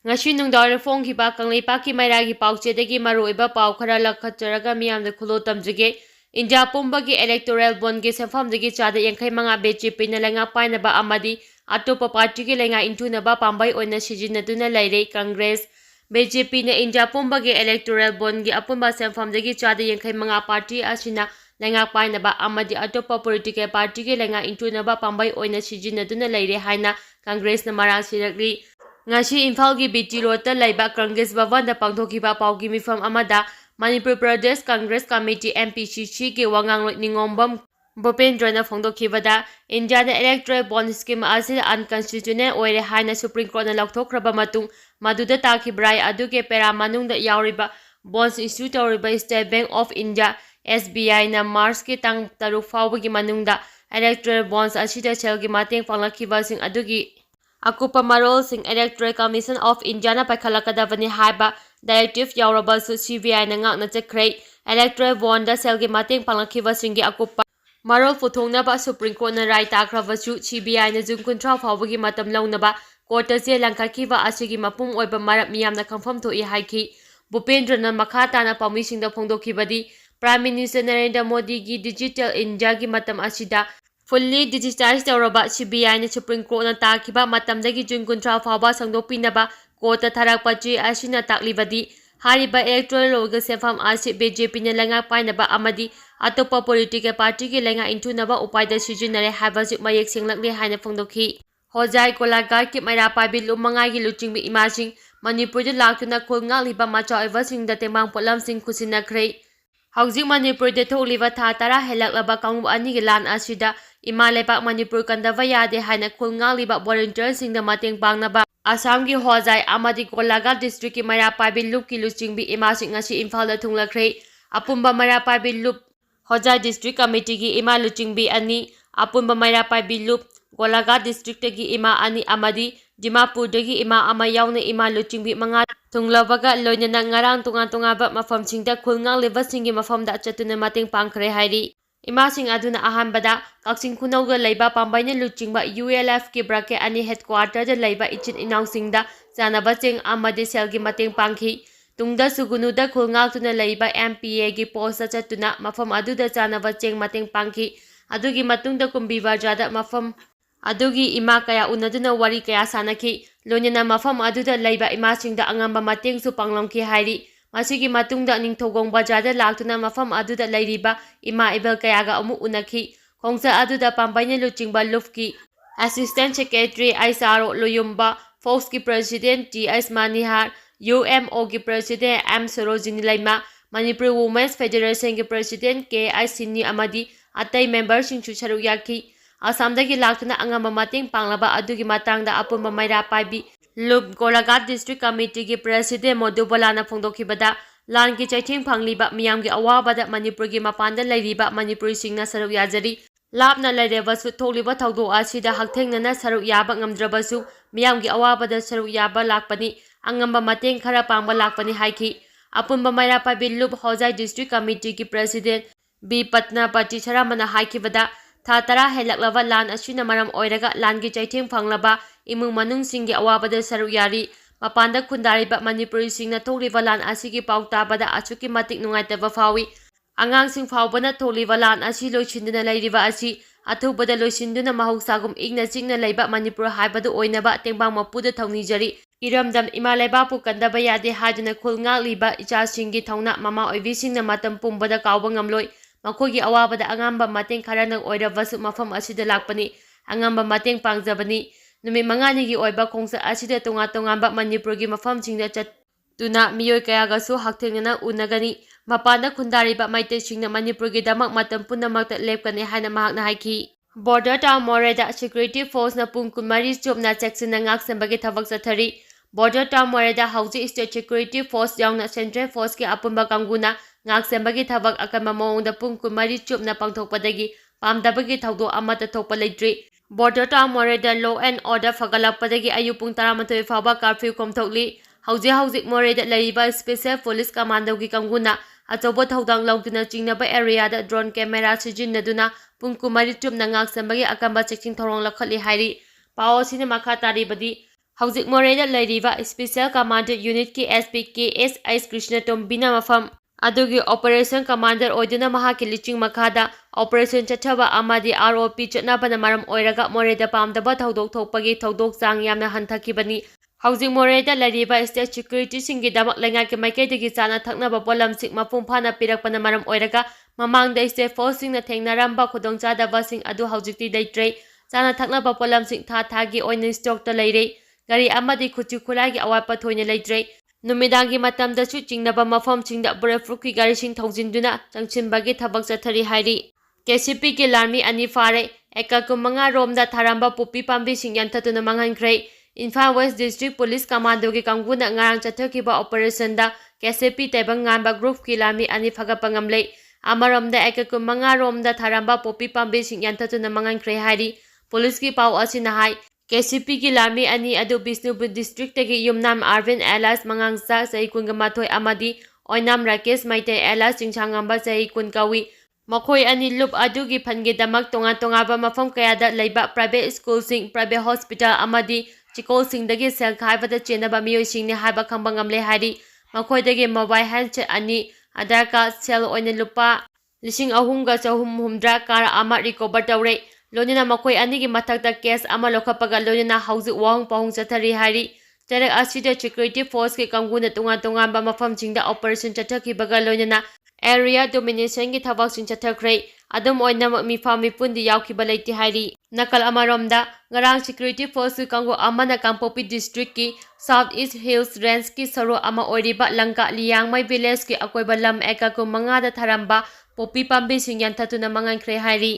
ngasi nungdawar phongkiba Kangleipakki Mairagi pauchedagi maruoiba pau khara lakhatjaraga miyamda khulo tamjige India pumbagi electoral bond gi semfamdagi chada 85 BJP na lenga painaba amadi atopa party gi lenga intunaba pambai oina sijinaduna laire Congress BJP na India pumbagi electoral bond gi apumba semfamdagi chada 85 party asina lenga painaba amadi atopa political party gi lenga intunaba pambai oina sijinaduna laire haina Congress na marang sirakli ngasi Imphal gi BT Road ta laiba Congress Bhavan da pangthokiba paugi mifam amada Manipur Pradesh Congress Committee MPCC gi wangang ningombam Bhupendra na phongdokhibada India na electoral bond scheme asi unconstitutional oire haina Supreme Court na laukthokraba matung maduda takibrai aduge pera manungda yauriba bonds issue tawriba State Bank of India SBI na March ki tang taruk fawbagi manungda electoral bonds asida sel gi mateng panglakiba sing adugi Akupa marol sing Electoral Commission of India na paikhalakadabani haiba directive yaurabasu CBI na ngak na chakrai electoral bond da selgi mateng panglakiba singi akupa marol puthongnaba Supreme Court na rai takrabasu CBI na June 13 fawbagi matam launaba court je langkhakiba asigi mapum oiba marap miyamna khampham thoi haiki Bhupendra na makha na pamisingda phongdokhibadi Prime Minister Narendra Modi gi Digital India gi matam asida fully digitized tawraba CBI na Supreme Court na takiba matamdagi June 13 fawba sangdokpinaba court tharakpa che asina taklibadi hariba electoral law ga sefam asi BJP na lenga painaba amadi atopa political party gi lenga intunaba upaida sijinare habasi mayek senglakle haina phongdokhi Hojai Kolagar ki maira pabi lumangai gi luchingbi imajing Manipur de laktuna khulnga liba macha evasing da temang polam sing khusina khrei Housing Manipur de tholiba tha tara helaklaba kangbu ani gi lan asida Ima Lepak Manipur kandava yade haina khulnga liba volunteer sing da mateng pangnaba Assam gi Hojai amadi Kolagar district ki maira pabi lup ki luchingbi ima sing ngasi Imphal da thunglakhrei apumba maira pabi lup Hojai district committee gi ima luchingbi ani apumba maira pabi lup Kolagar district gi ima ani amadi Dimapur dagi ima ama yauna ima luchingbi manga thunglabaga loinana ngarang tunga ba mafamsingda khulngang levasinggi mafamda chatuna mateng pangkhre hairi Imasing aduna ahambada Kaksing Khunauga laiba pambaina luchingba ULF ki brake ani headquarter da laiba ichin inaungsingda chanaba cheng amade selgi mateng pangkhi tungda sugunuda khulngal tuna laiba MPA gi post chatuna mafam aduda chanaba cheng mateng pangkhi adugi matungda kumbiwa jada mafam adugi ima kaya unaduna wari kaya sanakhi loinana mafam aduda laiba imasingda angamba mateng su panglongki hairi Masigi matungda ningthogong bajada laktuna mafam aduda lairiba ima ibel kayaga amu unakhi khongsa aduda pambaina luchingba lufki assistant secretary Aisaro Loyumba Fox ki president TS Manihar UMO ki president M Sarojini Laima Manipur Women's Federation ki president KI Sinni amadi atai member singchu saruk yakhi Assamdagi laktuna angamba mateng panglaba adugi matangda apumba maira paibi Lup Kolagar District Committee ki President Modubalana phongdokhibada lan ki chaithing phangliba miyam gi awabada Manipur gi mapanda lairiba Manipuri singna saruk yajari lapna lairebasu tholiba thawdo asida hakthengnana saruk yaba ngamdrabasu miyam gi awabada saruk yaba lakpani angamba mateng khara pangba lakpani haiki apunba maira pabi Lup Hojai District Committee ki President B Patna Pati Saramana haikibada Tha tara helaklaba lan asina maram oiraga lan gi chaithing phanglaba imung manung singgi awabada saruk yari mapanda khundariba Manipuri singna tholiba lan asigi pautabada achuki matik nungaitaba fawi angang sing fawbana tholiba lan asi loisinduna lairiba asi athubada loisinduna mahoksagum igna chingna leiba Manipur haibadu oinaba tengbang mapuda thaunijari iramdam imalaiba pu kandaba yade hajuna khulnga liba icha singgi thauna mama oibi singna matam pumbada kawba ngamloi Makogi awabada angamba mateng kharanang oirabasu mafam asida lakpani angamba mateng pangjabani numi mangani gi oiba khongsa asida tonga Manipur gi mafam singda chatuna miyoi kayagasu hakthengnana unagani mapanda khundariba maite singna Manipur gi damak matam punamakta lepkani haina mahakna haiki Border town moreh da security force na Pung chupna checksinna ngak senbagi thabak chathari Border town moreh da hauji state security force yauna central force ki apunba kanguna ngak senbagi thabak akanba maungda Pung chupna pangthokpadagi pamdabagi thawdo amata thokpa leitri Border town moreh da law and order fagalakpadagi ayu pung 12 fawba curfew komthokli hauji moreh da laiba special police commando gi kanguna achobo thodang lauduna chingnaba area da drone camera sijinaduna Pung chupna ngak senbagi akanba checking thorong lakhali hairi pao sine makha taribadi ꯍꯧꯖꯤꯛ ꯃꯣꯔꯦꯗ ꯂꯩꯔꯤꯕ special command ꯌꯨꯅꯤꯠꯀꯤ SP KSH ꯀ꯭ꯔꯤꯁꯅꯇꯣꯝꯕꯤꯅ ꯃꯐꯝ ꯑꯗꯨꯒꯤ operation commander ꯑꯣꯏꯗꯨꯅ ꯃꯍꯥꯛꯀꯤ ꯂꯨꯆꯤꯡ ꯃꯈꯥꯗ operation ꯆꯠꯊꯕ ꯑꯃꯗꯤ ROP ꯆꯠꯅꯕꯅ ꯃꯔꯝ ꯑꯣꯏꯔꯒ ꯃꯣꯔꯦꯗ ꯄꯥꯝꯗꯕ ꯊꯧꯗꯣꯛ ꯊꯣꯛꯄꯒꯤ ꯊꯧꯗꯣꯛ ꯆꯥꯡ ꯌꯥꯝꯅ ꯍꯟꯊꯈꯤꯕꯅꯤ꯫ ꯍꯧꯖꯤꯛ ꯃꯣꯔꯦꯗ ꯂꯩꯔꯤꯕ ꯁ꯭ꯇꯦꯠ ꯁꯦꯀ꯭ꯌꯨꯔꯤꯇꯤꯁꯤꯡꯒꯤꯗꯃꯛ ꯂꯩꯉꯥꯛꯀꯤ ꯃꯥꯏꯀꯩꯗꯒꯤ ꯆꯥꯅ ꯊꯛꯅꯕ ꯄꯣꯠꯂꯝꯁꯤꯡ ꯃꯄꯨꯡ ꯐꯥꯅ ꯄꯤꯔꯛꯄꯅ ꯃꯔꯝ ꯑꯣꯏꯔꯒ ꯃꯃꯥꯡꯗ ꯁ꯭ꯇꯦꯠ ꯐꯣꯔꯁꯁꯤꯡꯅ ꯊꯦꯡꯅꯔꯝꯕ ꯈꯨꯗꯣꯡꯆꯥꯗꯕꯁꯤꯡ ꯑꯗꯨ ꯍꯧꯖꯤꯛꯇꯤ ꯂꯩꯇ꯭ꯔꯦ꯫ ꯆꯥꯅ ꯊꯛꯅꯕ ꯄꯣꯠꯂꯝꯁꯤꯡ ꯊꯥꯒꯤ ꯑꯣꯏꯅ ꯁ꯭ꯇꯣꯛꯇ ꯂꯩꯔꯦ꯫ ꯒꯥꯔꯤ ꯑꯃꯗꯤ ꯈꯨꯠꯁꯨ ꯈꯨꯠꯂꯥꯏꯒꯤ ꯑꯋꯥꯠꯄ ꯊꯣꯏꯅ ꯂꯩꯇ꯭ꯔꯦ꯫ ꯅꯨꯃꯤꯗꯥꯡꯒꯤ ꯃꯇꯝꯗꯁꯨ ꯆꯤꯡꯅꯕ ꯃꯐꯝꯁꯤꯡꯗ ꯕꯨꯂꯦꯠꯄ꯭ꯔꯨꯐꯀꯤ ꯒꯥꯔꯤꯁꯤꯡ ꯊꯧꯖꯤꯟꯗꯨꯅ ꯆꯪꯁꯤꯟꯕꯒꯤ ꯊꯕꯛ ꯆꯠꯊꯔꯤ ꯍꯥꯏꯔꯤ꯫ KCPꯒꯤ ꯂꯥꯟꯃꯤ 2 ꯐꯥꯔꯦ꯫ ꯑꯦꯀꯔ 25 ꯔꯣꯝꯗ ꯊꯥꯔꯝꯕ ꯄꯣꯄꯤ ꯄꯥꯝꯕꯤꯁꯤꯡ ꯌꯥꯟꯊꯠꯇꯨꯅ ꯃꯥꯡꯍꯟꯈ꯭ꯔꯦ꯫ ꯏꯝꯐꯥꯜ ꯋꯦꯁ ꯗꯤꯁꯇ꯭ꯔꯤꯛ ꯄꯨꯂꯤꯁ ꯀꯃꯥꯟꯗꯣꯒꯤ ꯀꯥꯡꯕꯨꯅ ꯉꯔꯥꯡ ꯆꯠꯊꯈꯤꯕ ꯑꯣꯄꯔꯦꯁꯟꯗ KCP ꯇꯥꯏꯕꯪ ꯉꯥꯟꯕ ꯒ꯭ꯔꯨꯞꯀꯤ ꯂꯥꯟꯃꯤ 2 ꯐꯒꯠꯄ ꯉꯝꯂꯦ꯫ ꯑꯃꯔꯣꯝꯗ ꯑꯦꯀꯔ 25 ꯔꯣꯝꯗ ꯊꯥꯔꯝꯕ ꯄꯣꯄꯤ ꯄꯥꯝꯕꯤꯁꯤꯡ ꯌꯥꯟꯊꯠꯇꯨꯅ ꯃꯥꯡꯍꯟꯈ꯭ꯔꯦ ꯍꯥꯏꯔꯤ꯫ ꯄꯨꯂꯤꯁꯀꯤ ꯄꯥꯎ ꯑꯁꯤꯅ ꯍꯥꯏ KCPꯒꯤ ꯂꯥꯟꯃꯤ 2 ꯑꯗꯨ ꯕꯤꯁꯅꯨꯄꯨꯔ ꯗꯤꯁꯇ꯭ꯔꯤꯛꯇꯒꯤ ꯌꯨꯝꯅꯥꯝ ꯑꯥꯔꯕꯤꯟ ꯑꯦꯂꯥꯏꯁ ꯃꯉꯥꯡꯆꯥ ꯆꯍꯤ 12 ꯑꯃꯗꯤ ꯑꯣꯏꯅꯥꯝ ꯔꯥꯀꯦꯁ ꯃꯩꯇꯩ ꯑꯦꯂꯥꯏꯁ ꯆꯤꯡꯁꯥꯡꯉꯝꯕ ꯆꯍꯤ 10 ꯀꯧꯏ꯫ ꯃꯈꯣꯏ 2 ꯂꯨꯞ ꯑꯗꯨꯒꯤ ꯐꯟꯒꯤꯗꯃꯛ ꯇꯣꯉꯥꯟ ꯇꯣꯉꯥꯟꯕ ꯃꯐꯝ ꯀꯌꯥꯗ ꯂꯩꯕ ꯄ꯭ꯔꯥꯏꯚꯦꯠ ꯁ꯭ꯀꯨꯜꯁꯤꯡ, ꯄ꯭ꯔꯥꯏꯚꯦꯠ ꯍꯣꯁꯄꯤꯇꯥꯜ ꯑꯃꯗꯤ ꯆꯤꯀꯣꯜꯁꯤꯡꯗꯒꯤ ꯁꯦꯜ ꯈꯥꯏꯕꯗ ꯆꯦꯟꯅꯕ ꯃꯤꯑꯣꯏꯁꯤꯡꯅꯤ ꯍꯥꯏꯕ ꯈꯪꯕ ꯉꯝꯂꯦ ꯍꯥꯏꯔꯤ꯫ ꯃꯈꯣꯏꯗꯒꯤ ꯃꯣꯕꯥꯏꯜ ꯍꯦꯟꯗꯁꯦꯠ 2, ꯑꯙꯥꯔ ꯀꯥꯔꯗ, ꯁꯦꯜ ꯑꯣꯏꯅ ꯂꯨꯄꯥ 3,460 ꯀꯥꯔ ꯑꯃ ꯔꯤꯀꯣꯚꯔ ꯇꯧꯔꯦ꯫ ꯂꯣꯏꯅꯅ ꯃꯈꯣꯏ 2ꯒꯤ ꯃꯊꯛꯇ ꯀꯦꯁ ꯑꯃ ꯂꯧꯈꯠꯄꯒ ꯂꯣꯏꯅꯅ ꯍꯧꯖꯤꯛ ꯋꯥꯍꯪ ꯄꯥꯎꯍꯪ ꯆꯠꯊꯔꯤ ꯍꯥꯏꯔꯤ꯫ ꯆꯔꯦꯛ ꯑꯁꯤꯗ ꯁꯦꯀ꯭ꯌꯨꯔꯤꯇꯤ ꯐꯣꯔꯁꯀꯤ ꯀꯥꯡꯕꯨꯅ ꯇꯣꯉꯥꯟ ꯇꯣꯉꯥꯟꯕ ꯃꯐꯝꯁꯤꯡꯗ ꯑꯣꯄꯔꯦꯁꯟ ꯆꯠꯊꯈꯤꯕꯒ ꯂꯣꯏꯅꯅ ꯑꯦꯔꯤꯌꯥ ꯗꯣꯃꯤꯅꯦꯁꯟꯒꯤ ꯊꯕꯛꯁꯤꯡ ꯆꯠꯊꯈ꯭ꯔꯦ꯫ ꯑꯗꯨꯝ ꯑꯣꯏꯅꯃꯛ ꯃꯤꯐꯝ ꯃꯤꯄꯨꯟꯗꯤ ꯌꯥꯎꯈꯤꯕ ꯂꯩꯇꯦ ꯍꯥꯏꯔꯤ꯫ ꯅꯥꯀꯜ ꯑꯃꯔꯣꯝꯗ ꯉꯔꯥꯡ ꯁꯦꯀ꯭ꯌꯨꯔꯤꯇꯤ ꯐꯣꯔꯁꯀꯤ ꯀꯥꯡꯕꯨ ꯑꯃꯅ ꯀꯥꯡꯄꯣꯛꯄꯤ ꯗꯤꯁꯇ꯭ꯔꯤꯛꯀꯤ ꯁꯥꯎꯊ ꯏꯁ ꯍꯤꯜꯁ ꯔꯦꯟꯖꯀꯤ ꯁꯔꯨꯛ ꯑꯃ ꯑꯣꯏꯔꯤꯕ ꯂꯪꯀꯥ ꯂꯤꯌꯥꯡꯃꯩ ꯚꯤꯂꯦꯖꯀꯤ ꯑꯀꯣꯏꯕ ꯂꯝ ꯑꯦꯀꯔ 25ꯗ ꯊꯥꯔꯝꯕ ꯄꯣꯄꯤ ꯄꯥꯝꯕꯤꯁꯤꯡ ꯌꯥꯟꯊꯠꯇꯨꯅ ꯃꯥꯡꯍꯟꯈ꯭ꯔꯦ ꯍꯥꯏꯔꯤ꯫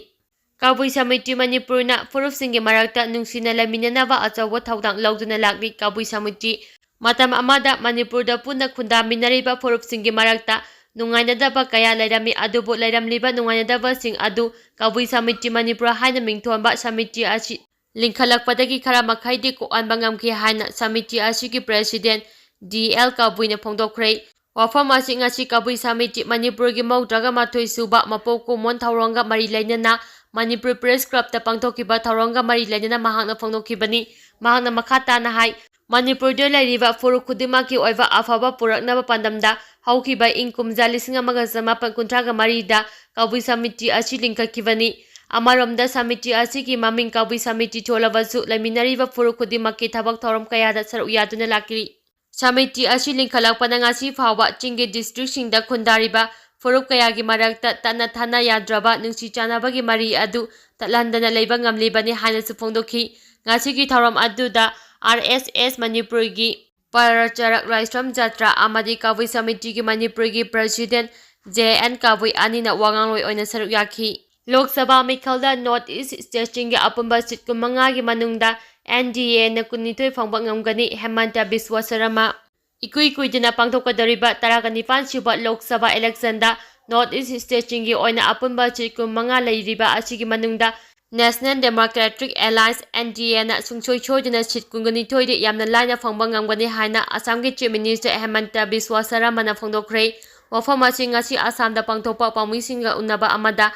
ꯀꯕꯨꯏ ꯁꯃꯤꯇꯤ ꯃꯅꯤꯄꯨꯔꯅ ꯐꯨꯔꯨꯞꯁꯤꯡꯒꯤ ꯃꯔꯛꯇ ꯅꯨꯡꯁꯤꯅ ꯂꯩꯃꯤꯟꯅꯅꯕ ꯑꯆꯧꯕ ꯊꯧꯗꯥꯡ ꯂꯧꯗꯨꯅ ꯂꯥꯛꯂꯤ꯫ ꯀꯕꯨꯏ ꯁꯃꯤꯇꯤ ꯃꯇꯝ ꯑꯃꯗ ꯃꯅꯤꯄꯨꯔꯗ ꯄꯨꯟꯅ ꯈꯨꯟꯗꯥꯃꯤꯟꯅꯔꯤꯕ ꯐꯨꯔꯨꯞꯁꯤꯡꯒꯤ ꯃꯔꯛꯇ ꯅꯨꯡꯉꯥꯏꯅꯗꯕ ꯀꯌꯥ ꯂꯩꯔꯝꯃꯤ꯫ ꯑꯗꯨꯕꯨ ꯂꯩꯔꯝꯂꯤꯕ ꯅꯨꯡꯉꯥꯏꯅꯗꯕꯁꯤꯡ ꯑꯗꯨ ꯀꯕꯨꯏ ꯁꯃꯤꯇꯤ ꯃꯅꯤꯄꯨꯔ ꯍꯥꯏꯅ ꯃꯤꯡꯊꯣꯟꯕ ꯁꯃꯤꯇꯤ ꯑꯁꯤ ꯂꯤꯡꯈꯠꯂꯛꯄꯗꯒꯤ ꯈꯔ ꯃꯈꯩꯗꯤ ꯀꯣꯛꯍꯟꯕ ꯉꯝꯈꯤ ꯍꯥꯏꯅ ꯁꯃꯤꯇꯤ ꯑꯁꯤꯒꯤ ꯄ꯭ꯔꯦꯁꯤꯗꯦꯟꯠ DL ꯀꯕꯨꯏꯅ ꯐꯣꯡꯗꯣꯛꯈ꯭ꯔꯦ꯫ ꯋꯥꯐꯝ ꯑꯁꯤ ꯉꯁꯤ ꯀꯕꯨꯏ ꯁꯃꯤꯇꯤ ꯃꯅꯤꯄꯨꯔꯒꯤ 32 ꯁꯨꯕ ꯃꯄꯣꯛ ꯀꯨꯝꯑꯣꯟ ꯊꯧꯔꯝꯒ ꯃꯔꯤ ꯂꯩꯅꯅ ꯃꯅꯤꯄꯨꯔ ꯄ꯭ꯔꯦꯁ ꯀ꯭ꯂꯕꯇ ꯄꯥꯡꯊꯣꯛꯈꯤꯕ ꯊꯧꯔꯝꯒ ꯃꯔꯤ ꯂꯩꯅꯅ ꯃꯍꯥꯛꯅ ꯐꯣꯡꯗꯣꯛꯈꯤꯕꯅꯤ꯫ ꯃꯍꯥꯛꯅ ꯃꯈꯥ ꯇꯥꯅ ꯍꯥꯏ ꯃꯅꯤꯄꯨꯔꯗ ꯂꯩꯔꯤꯕ ꯐꯨꯔꯨꯞ ꯈꯨꯗꯤꯡꯃꯛꯀꯤ ꯑꯣꯏꯕ ꯑꯐꯕ ꯄꯨꯔꯛꯅꯕ ꯄꯥꯟꯗꯝꯗ ꯍꯧꯈꯤꯕ ꯏꯪ ꯀꯨꯝꯖꯥ 1953ꯗ ꯀꯕꯨꯏ ꯁꯃꯤꯇꯤ ꯑꯁꯤ ꯂꯤꯡꯈꯠꯈꯤꯕꯅꯤ꯫ ꯑꯃꯔꯣꯝꯗ ꯁꯃꯤꯇꯤ ꯑꯁꯤꯒꯤ ꯃꯃꯤꯡ ꯀꯕꯨꯏ ꯁꯃꯤꯇꯤ ꯊꯣꯜꯂꯕꯁꯨ ꯂꯩꯃꯤꯟꯅꯔꯤꯕ ꯐꯨꯔꯨꯞ ꯈꯨꯗꯤꯡꯃꯛꯀꯤ ꯊꯕꯛ ꯊꯧꯔꯝ ꯀꯌꯥꯗ ꯁꯔꯨꯛ ꯌꯥꯗꯨꯅ ꯂꯥꯛꯂꯤ꯫ ꯁꯃꯤꯇꯤ ꯑꯁꯤ ꯂꯤꯡꯈꯠꯂꯛꯄꯅ ꯉꯁꯤ ꯐꯥꯎꯕ ꯆꯤꯡꯒꯤ ꯗꯤꯁꯇ꯭ꯔꯤꯛꯁꯤꯡꯗ ꯈꯨꯟꯗꯥꯔꯤꯕ ꯐꯨꯔꯨꯞ ꯀꯌꯥꯒꯤ ꯃꯔꯛꯇ ꯇꯠꯅ ꯊꯥꯅ ꯌꯥꯗ꯭ꯔꯕ ꯅꯨꯡꯁꯤ ꯆꯥꯟꯅꯕꯒꯤ ꯃꯔꯤ ꯑꯗꯨ ꯇꯠꯍꯟꯗꯅ ꯂꯩꯕ ꯉꯝꯂꯤꯕꯅꯤ ꯍꯥꯏꯅꯁꯨ ꯐꯣꯡꯗꯣꯛꯈꯤ꯫ ꯉꯁꯤꯒꯤ ꯊꯧꯔꯝ ꯑꯗꯨꯗ RSS ꯃꯅꯤꯄꯨꯔꯒꯤ ꯄꯔꯆꯔꯛ ꯂꯥꯏꯁ꯭ꯔꯝ ꯖꯇ꯭ꯔꯥ ꯑꯃꯗꯤ ꯀꯕꯨꯏ ꯁꯃꯤꯇꯤꯒꯤ ꯃꯅꯤꯄꯨꯔꯒꯤ ꯄ꯭ꯔꯦꯁꯤꯗꯦꯟꯠ JN ꯀꯕꯨꯏ 2ꯅ ꯋꯥꯉꯥꯡꯂꯣꯏ ꯑꯣꯏꯅ ꯁꯔꯨꯛ ꯌꯥꯈꯤ꯫ ꯂꯣꯛ ꯁꯚꯥ ꯃꯤꯈꯜꯗ ꯅꯣꯔꯊ ꯏꯁ ꯁ꯭ꯇꯦꯠꯁꯤꯡꯒꯤ ꯑꯄꯨꯟꯕ ꯁꯤꯠ 15ꯒꯤ ꯃꯅꯨꯡꯗ NDAꯅ 12 ꯐꯪꯕ ꯉꯝꯒꯅꯤ꯫ ꯍꯦꯃꯟꯇ ꯕꯤꯁ꯭ꯋ ꯁꯔꯃ ꯏꯀꯨꯏ ꯀꯨꯏꯗꯅ ꯄꯥꯡꯊꯣꯛꯀꯗꯧꯔꯤꯕ 19 ꯁꯨꯕ ꯂꯣꯛ ꯁꯚꯥ ꯏꯂꯦꯛꯁꯟꯗ ꯅꯣꯔꯊ ꯏꯁ ꯁ꯭ꯇꯦꯠꯁꯤꯡꯒꯤ ꯑꯣꯏꯅ ꯑꯄꯨꯟꯕ ꯁꯤꯠ 15 ꯂꯩꯔꯤꯕ ꯑꯁꯤꯒꯤ ꯃꯅꯨꯡꯗ ꯅꯦꯁꯅꯦꯜ ꯗꯦꯃꯣꯀ꯭ꯔꯦꯇꯤꯛ ꯑꯦꯂꯥꯏꯟꯁ NDAꯅ ꯁꯨꯡꯁꯣꯏ ꯁꯣꯏꯗꯅ ꯁꯤꯠ 22ꯗꯤ ꯌꯥꯝꯅ ꯂꯥꯏꯅ ꯐꯪꯕ ꯉꯝꯒꯅꯤ ꯍꯥꯏꯅ ꯑꯁꯥꯝꯒꯤ ꯆꯤꯐ ꯃꯤꯅꯤꯁꯇꯔ ꯍꯦꯃꯟꯇ ꯕꯤꯁ꯭ꯋ ꯁꯔꯃꯅ ꯐꯣꯡꯗꯣꯛꯈ꯭ꯔꯦ꯫ ꯋꯥꯐꯝ ꯑꯁꯤ ꯉꯁꯤ ꯑꯁꯥꯝꯗ ꯄꯥꯡꯊꯣꯛꯄ ꯄꯥꯎꯃꯤꯁꯤꯡꯒ ꯎꯅꯕ ꯑꯃꯗ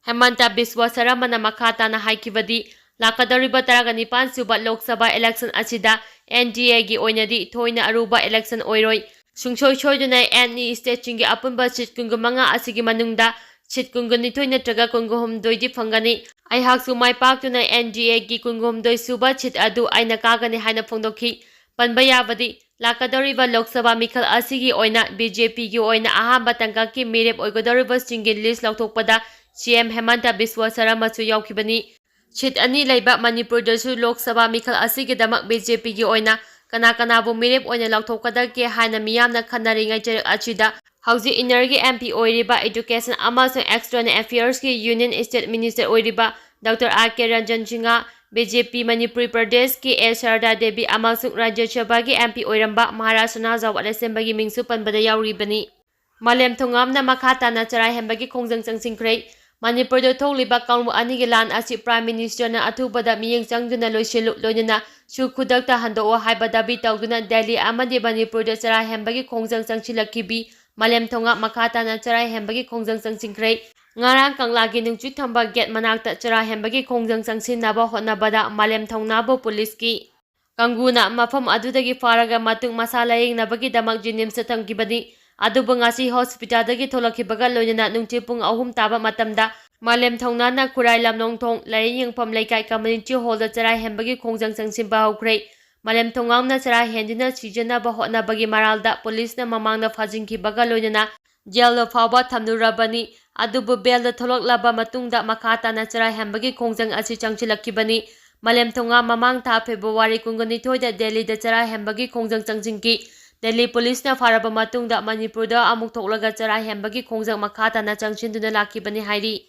ꯍꯦꯃꯟꯇ ꯕꯤꯁ꯭ꯋ ꯁꯔꯃꯅ ꯃꯈꯥ ꯇꯥꯅ ꯍꯥꯏꯈꯤꯕꯗꯤ ꯂꯥꯛꯀꯗꯧꯔꯤꯕ 19 ꯁꯨꯕ ꯂꯣꯛ ꯁꯚꯥ ꯏꯂꯦꯛꯁꯟ ꯑꯁꯤꯗ NDAꯒꯤ ꯑꯣꯏꯅꯗꯤ ꯊꯣꯏꯅ ꯑꯔꯨꯕ ꯏꯂꯦꯛꯁꯟ ꯑꯣꯏꯔꯣꯏ꯫ ꯁꯨꯡꯁꯣꯏ ꯁꯣꯏꯗꯅ ꯑꯦꯅꯤ ꯁ꯭ꯇꯦꯠꯁꯤꯡꯒꯤ ꯑꯄꯨꯟꯕ ꯁꯤꯠ 25 ꯑꯁꯤꯒꯤ ꯃꯅꯨꯡꯗ ꯁꯤꯠ 22 ꯅꯠꯇ꯭ꯔꯒ 23ꯗꯤ ꯐꯪꯒꯅꯤ꯫ ꯑꯩꯍꯥꯛꯁꯨ ꯃꯥꯏ ꯄꯥꯛꯇꯨꯅ NDAꯒꯤ 23 ꯁꯨꯕ ꯁꯤꯠ ꯑꯗꯨ ꯑꯩꯅ ꯀꯥꯒꯅꯤ ꯍꯥꯏꯅ ꯐꯣꯡꯗꯣꯛꯈꯤ꯫ ꯄꯟꯕ ꯌꯥꯕꯗꯤ ꯂꯥꯛꯀꯗꯧꯔꯤꯕ ꯂꯣꯛ ꯁꯚꯥ ꯃꯤꯈꯜ ꯑꯁꯤꯒꯤ ꯑꯣꯏꯅ BJPꯒꯤ ꯑꯣꯏꯅ ꯑꯍꯥꯟꯕ ꯇꯥꯡꯀꯛꯀꯤ ꯃꯤꯔꯦꯞ ꯑꯣꯏꯒꯗꯧꯔꯤꯕꯁꯤꯡꯒꯤ ꯂꯤꯁ꯭ꯠ ꯂꯧꯊꯣꯛꯄꯗ CM ꯍꯦꯃꯟꯇ ꯕꯤꯁ꯭ꯋ ꯁꯔꯃꯁꯨ ꯌꯥꯎꯈꯤꯕꯅꯤ꯫ ꯁꯤꯠ 2 ꯂꯩꯕ ꯃꯅꯤꯄꯨꯔꯗꯁꯨ ꯂꯣꯛ ꯁꯚꯥ ꯃꯤꯈꯜ ꯑꯁꯤꯒꯤꯗꯃꯛ BJPꯒꯤ ꯑꯣꯏꯅ ꯀꯅꯥ ꯀꯅꯥꯕꯨ ꯃꯤꯔꯦꯞ ꯑꯣꯏꯅ ꯂꯥꯎꯊꯣꯛꯀꯗꯒꯦ ꯍꯥꯏꯅ ꯃꯤꯌꯥꯝꯅ ꯈꯟꯅꯔꯤꯉꯩ ꯆꯔꯛ ꯑꯁꯤꯗ ꯍꯧꯖꯤꯛ ꯏꯟꯅꯔꯒꯤ MP ꯑꯣꯏꯔꯤꯕ ꯏꯗꯨꯀꯦꯁꯟ ꯑꯃꯁꯨꯡ ꯑꯦꯛꯁꯇꯔꯅꯦꯜ ꯑꯦꯐꯤꯌꯔꯁꯀꯤ ꯌꯨꯅꯤꯌꯟ ꯁ꯭ꯇꯦꯠ ꯃꯤꯅꯤꯁꯇꯔ ꯑꯣꯏꯔꯤꯕ doctor R.K. Ranjan Singh, BJP Manipuri ꯄ꯭ꯔꯗꯦꯁꯀꯤ ꯁꯥꯔꯗꯥ ꯗꯦꯕꯤ ꯑꯃꯁꯨꯡ ꯔꯥꯖ꯭ꯌ ꯁꯚꯥꯒꯤ MP ꯑꯣꯏꯔꯝꯕ ꯃꯍꯥꯔꯥꯖ ꯁꯅꯥꯖꯥꯎ ꯑꯂꯦꯁꯦꯝꯕꯒꯤ ꯃꯤꯡꯁꯨ ꯄꯟꯕꯗ ꯌꯥꯎꯔꯤꯕꯅꯤ꯫ ꯃꯥꯂꯦꯝ ꯊꯣꯉꯥꯝꯅ ꯃꯈꯥ ꯇꯥꯅ ꯆꯔꯥꯏꯍꯦꯟꯕꯒꯤ ꯈꯣꯡꯖꯪ ꯆꯪꯁꯤꯟꯈ꯭ꯔꯦ꯫ ꯃꯅꯤꯄꯨꯔꯗ ꯊꯣꯛꯂꯤꯕ ꯀꯥꯡꯂꯨꯞ ꯑꯅꯤꯒꯤ ꯂꯥꯟ ꯑꯁꯤ ꯄ꯭ꯔꯥꯏꯝ ꯃꯤꯅꯤꯁꯇꯔꯅ ꯑꯊꯨꯕꯗ ꯃꯤꯠꯌꯦꯡ ꯆꯪꯗꯨꯅ ꯂꯣꯏꯁꯤꯜꯂꯨ, ꯂꯣꯏꯅꯅ ꯈꯨꯗꯛꯇ ꯍꯟꯗꯣꯛꯎ ꯍꯥꯏꯕ ꯗꯥꯕꯤ ꯇꯧꯗꯨꯅ ꯗꯦꯜꯂꯤ ꯑꯃꯗꯤ ꯃꯅꯤꯄꯨꯔꯗ ꯆꯔꯥꯏꯍꯦꯟꯕꯒꯤ ꯈꯣꯡꯖꯪ ꯆꯪꯁꯤꯜꯂꯛꯈꯤꯕꯤ ꯃꯥꯂꯦꯝ ꯊꯣꯉꯥꯝ ꯃꯈꯥ ꯇꯥꯅ ꯆꯔꯥꯏꯍꯦꯟꯕꯒꯤ ꯈꯣꯡꯖꯪ ꯆꯪꯁꯤꯟꯈ꯭ꯔꯦ꯫ ꯉꯔꯥꯡ ꯀꯪꯂꯥꯒꯤ ꯅꯣꯡꯆꯨꯠ ꯊꯪꯕ ꯒꯦꯠ ꯃꯅꯥꯛꯇ ꯆꯔꯥꯏꯍꯦꯟꯕꯒꯤ ꯈꯣꯡꯖꯪ ꯆꯪꯁꯤꯟꯅꯕ ꯍꯣꯠꯅꯕꯗ ꯃꯥꯂꯦꯝ ꯊꯣꯡꯅꯥꯕꯨ ꯄꯨꯂꯤꯁꯀꯤ ꯀꯥꯡꯕꯨꯅ ꯃꯐꯝ ꯑꯗꯨꯗꯒꯤ ꯐꯥꯔꯒ ꯃꯇꯨꯡ ꯃꯁꯥ ꯂꯥꯌꯦꯡꯅꯕꯒꯤꯗꯃꯛ ꯖꯦꯅꯤꯝꯁꯇ ꯊꯝꯈꯤꯕꯅꯤ꯫ ꯑꯗꯨꯕꯨ ꯉꯁꯤ ꯍꯣꯁꯄꯤꯇꯥꯜꯗꯒꯤ ꯊꯣꯛꯂꯛꯈꯤꯕꯒ ꯂꯣꯏꯅꯅ ꯅꯨꯡꯊꯤꯜ ꯄꯨꯡ 3 ꯇꯥꯕ ꯃꯇꯝꯗ ꯃꯥꯂꯦꯝ ꯊꯧꯅꯥꯅ ꯈꯨꯔꯥꯏ ꯂꯝꯂꯣꯡꯊꯣꯡ ꯂꯥꯏꯌꯦꯡꯐꯝ ꯂꯩꯀꯥꯏ ꯀꯝꯃ꯭ꯌꯨꯅꯤꯇꯤ ꯍꯣꯜꯗ ꯆꯔꯥ ꯍꯦꯟꯕꯒꯤ ꯈꯣꯡꯖꯪ ꯆꯪꯁꯤꯟꯕ ꯍꯧꯈ꯭ꯔꯦ꯫ ꯃꯥꯂꯦꯝ ꯊꯧꯅꯥꯅ ꯆꯔꯥ ꯍꯦꯟꯗꯨꯅ ꯁꯤꯖꯅꯕ ꯍꯣꯠꯅꯕꯒꯤ ꯃꯔꯥꯜꯗ ꯄꯨꯂꯤꯁꯅ ꯃꯃꯥꯡꯗ ꯐꯥꯖꯤꯟꯈꯤꯕꯒ ꯂꯣꯏꯅꯅ ꯖꯦꯜꯗ ꯐꯥꯎꯕ ꯊꯝꯂꯨꯔꯕꯅꯤ꯫ ꯑꯗꯨꯕꯨ ꯕꯦꯜꯗ ꯊꯣꯛꯂꯛꯂꯕ ꯃꯇꯨꯡꯗ ꯃꯈꯥ ꯇꯥꯅ ꯆꯔꯥ ꯍꯦꯟꯕꯒꯤ ꯈꯣꯡꯖꯪ ꯑꯁꯤ ꯆꯪꯁꯤꯜꯂꯛꯈꯤꯕꯅꯤ꯫ ꯃꯥꯂꯦꯝ ꯊꯧꯅꯥ ꯃꯃꯥꯡ ꯊꯥ ꯐꯦꯕ꯭ꯔꯨꯋꯥꯔꯤ 22ꯗ ꯗꯦꯜꯂꯤꯗ ꯆꯔꯥ ꯍꯦꯟꯕꯒꯤ ꯈꯣꯡꯖꯪ ꯆꯪꯁꯤꯟꯈꯤ꯫ ꯗꯦꯜꯂꯤ ꯄꯨꯂꯤꯁꯅ ꯐꯥꯔꯕ ꯃꯇꯨꯡꯗ ꯃꯅꯤꯄꯨꯔꯗ ꯑꯃꯨꯛ ꯊꯣꯛꯂꯒ ꯆꯔꯥ ꯍꯦꯟꯕꯒꯤ ꯈꯣꯡꯖꯪ ꯃꯈꯥ ꯇꯥꯅ ꯆꯪꯁꯤꯟꯗꯨꯅ ꯂꯥꯛꯈꯤꯕꯅꯤ ꯍꯥꯏꯔꯤ꯫